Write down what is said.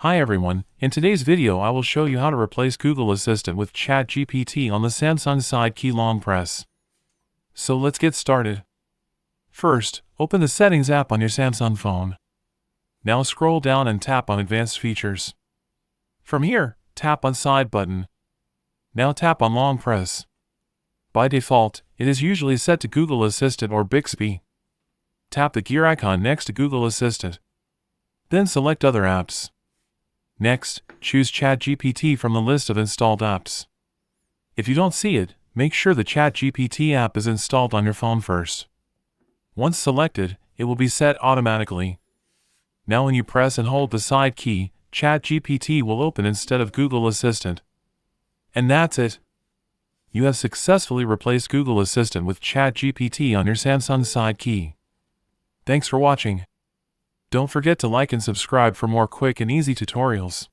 Hi everyone, in today's video I will show you how to replace Google Assistant with ChatGPT on the Samsung side key long press. So let's get started. First, open the Settings app on your Samsung phone. Now scroll down and tap on Advanced Features. From here, tap on Side button. Now tap on Long Press. By default, it is usually set to Google Assistant or Bixby. Tap the gear icon next to Google Assistant. Then select Other apps. Next, choose ChatGPT from the list of installed apps. If you don't see it, make sure the ChatGPT app is installed on your phone first. Once selected, it will be set automatically. Now when you press and hold the side key, ChatGPT will open instead of Google Assistant. And that's it. You have successfully replaced Google Assistant with ChatGPT on your Samsung side key. Thanks for watching. Don't forget to like and subscribe for more quick and easy tutorials.